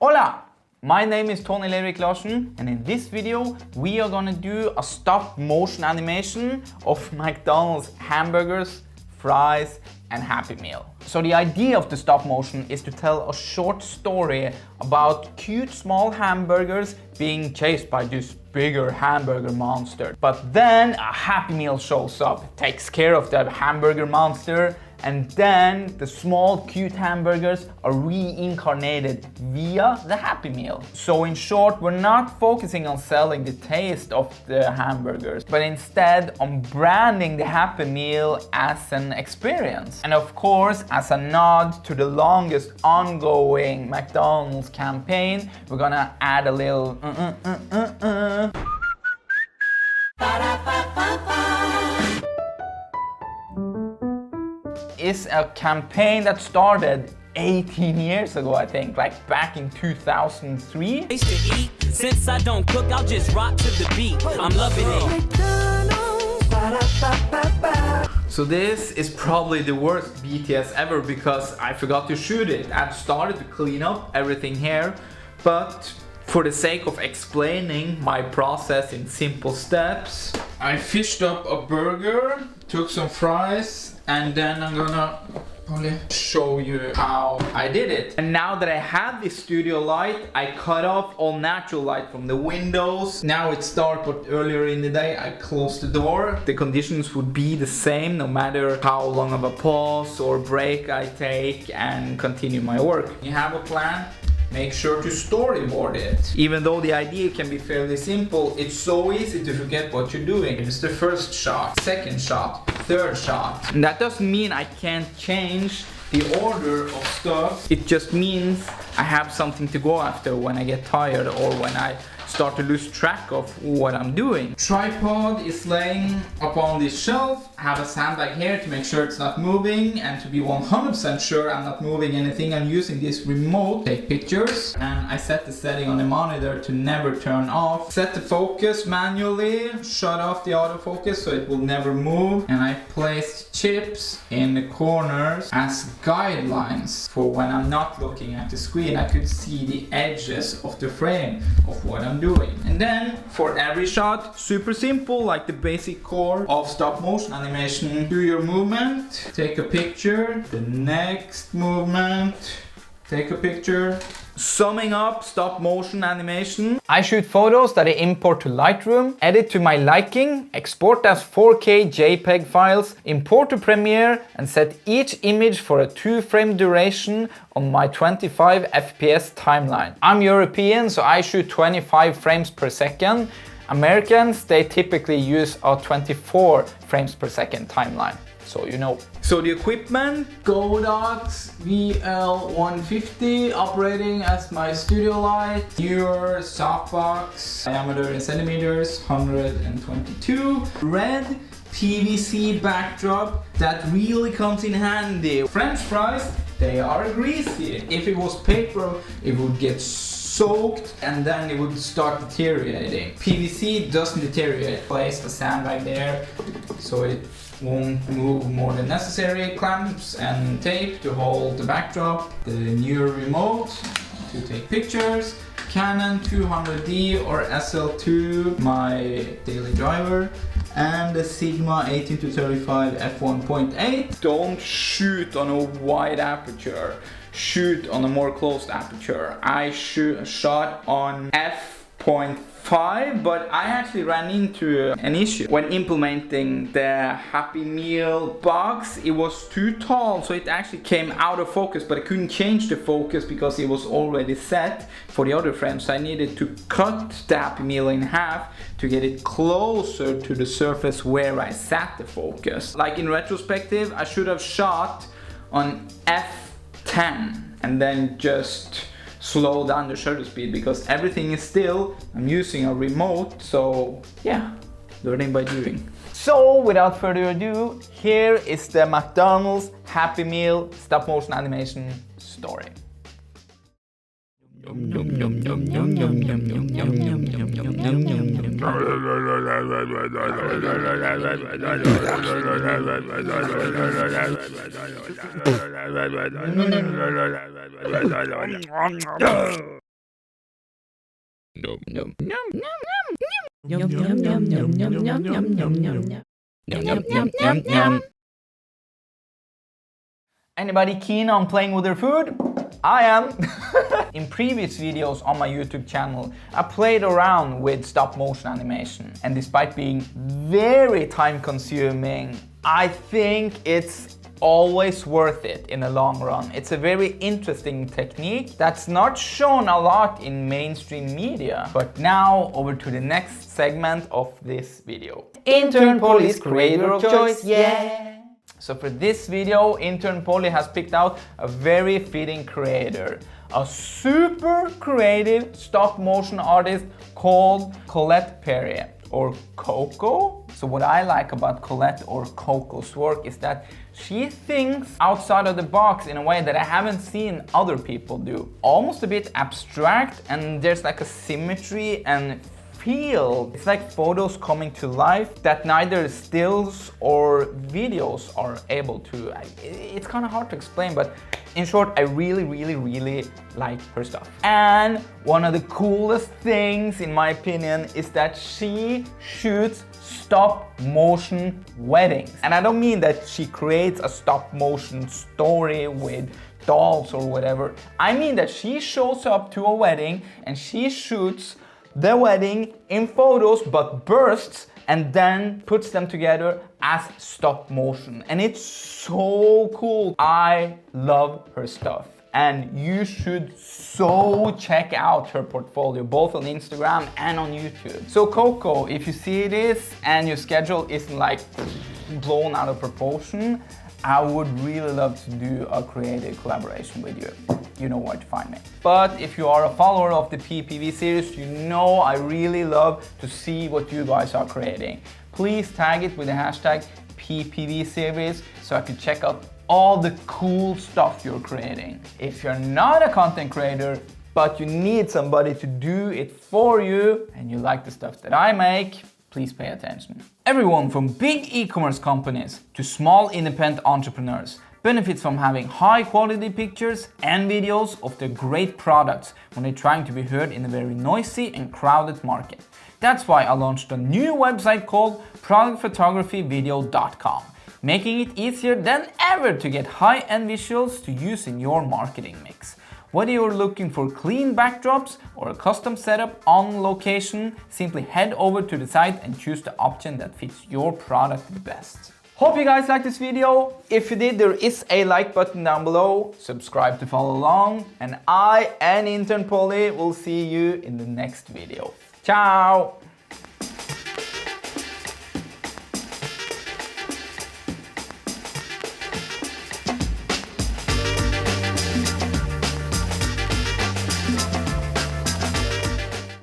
Hola! My name is Tony Lerik Larsen, and in this video we are gonna do a stop motion animation of McDonald's hamburgers, fries and Happy Meal. So the idea of the stop motion is to tell a short story about cute small hamburgers being chased by this bigger hamburger monster. But then a Happy Meal shows up, takes care of the hamburger monster, and then the small cute hamburgers are reincarnated via the Happy Meal. So in short, we're not focusing on selling the taste of the hamburgers, but instead on branding the Happy Meal as an experience. And of course, as a nod to the longest ongoing McDonald's campaign, we're gonna add a little is a campaign that started 18 years ago, I think, like back in 2003. Since I don't cook, I'll just rock to the beat. I'm loving it. So this is probably the worst BTS ever because I forgot to shoot it. I've started to clean up everything here, but for the sake of explaining my process in simple steps, I fished up a burger, took some fries, and then I'm gonna probably show you how I did it. And now that I have this studio light, I cut off all natural light from the windows. Now it's dark, but earlier in the day I closed the door. The conditions would be the same no matter how long of a pause or break I take and continue my work. You have a plan, make sure to storyboard it. Even though the idea can be fairly simple, it's so easy to forget what you're doing. It's the first shot, second shot, third shot. And that doesn't mean I can't change the order of stuff. It just means I have something to go after when I get tired or when I start to lose track of what I'm doing. Tripod is laying upon this shelf. I have a sandbag here to make sure it's not moving, and to be 100% sure I'm not moving anything, I'm using this remote to take pictures, and I set the setting on the monitor to never turn off. Set the focus manually, shut off the autofocus so it will never move, and I placed chips in the corners as guidelines for when I'm not looking at the screen. I could see the edges of the frame of what I'm doing. And then for every shot, super simple, like the basic core of stop motion animation. Do your movement, take a picture, the next movement, take a picture. Summing up stop motion animation, I shoot photos that I import to Lightroom, edit to my liking, export as 4K JPEG files, import to Premiere, and set each image for a 2-frame duration on my 25 FPS timeline. I'm European, so I shoot 25 frames per second. Americans, they typically use a 24 frames per second timeline. So you know. So the equipment, Godox VL150 operating as my studio light. Your softbox, diameter in centimeters, 122. Red PVC backdrop that really comes in handy. French fries, they are greasy. If it was paper, it would get soaked and then it would start deteriorating. PVC doesn't deteriorate. Place the sandbag there so it won't move more than necessary. Clamps and tape to hold the backdrop. The newer remote to take pictures. Canon 200D or SL2, my daily driver. And the Sigma 18-35 f1.8. Don't shoot on a wide aperture. Shoot on a more closed aperture. I shot on f.5, but I actually ran into an issue when implementing the Happy Meal box. It was too tall, so it actually came out of focus, but I couldn't change the focus because it was already set for the other frame. So I needed to cut the Happy Meal in half to get it closer to the surface where I sat the focus. Like in retrospective, I should have shot on f10 and then just slow down the shutter speed because everything is still. I'm using a remote, so yeah, learning by doing. So without further ado, here is the McDonald's Happy Meal stop motion animation story. Anybody keen on playing with their food? I am! In previous videos on my YouTube channel, I played around with stop motion animation, and despite being very time consuming, I think it's always worth it in the long run. It's a very interesting technique that's not shown a lot in mainstream media. But now over to the next segment of this video. Intern Polly's creator of choice, yeah! So for this video, Intern Polly has picked out a very fitting creator. A super creative stop motion artist called Colette.peri, or Coco. So what I like about Colette or Coco's work is that she thinks outside of the box in a way that I haven't seen other people do. Almost a bit abstract, and there's like a symmetry and feel. It's like photos coming to life that neither stills or videos are able to. It's kind of hard to explain, but in short, I really like her stuff. And one of the coolest things, in my opinion, is that she shoots stop motion weddings. And I don't mean that she creates a stop motion story with dolls or whatever. I mean that she shows up to a wedding and she shoots the wedding in photos but bursts and then puts them together as stop motion. And it's so cool. I love her stuff. And you should so check out her portfolio, both on Instagram and on YouTube. So Coco, if you see this and your schedule isn't like blown out of proportion, I would really love to do a creative collaboration with you. You know where to find me. But if you are a follower of the PPV series, you know I really love to see what you guys are creating. Please tag it with the hashtag PPVSeries so I can check out all the cool stuff you're creating. If you're not a content creator, but you need somebody to do it for you, and you like the stuff that I make, please pay attention. Everyone from big e-commerce companies to small independent entrepreneurs benefits from having high quality pictures and videos of their great products when they're trying to be heard in a very noisy and crowded market. That's why I launched a new website called productphotographyvideo.com, making it easier than ever to get high-end visuals to use in your marketing mix. Whether you're looking for clean backdrops or a custom setup on location, simply head over to the site and choose the option that fits your product the best. Hope you guys liked this video. If you did, there is a like button down below. Subscribe to follow along. And I and Intern Polly will see you in the next video. Ciao!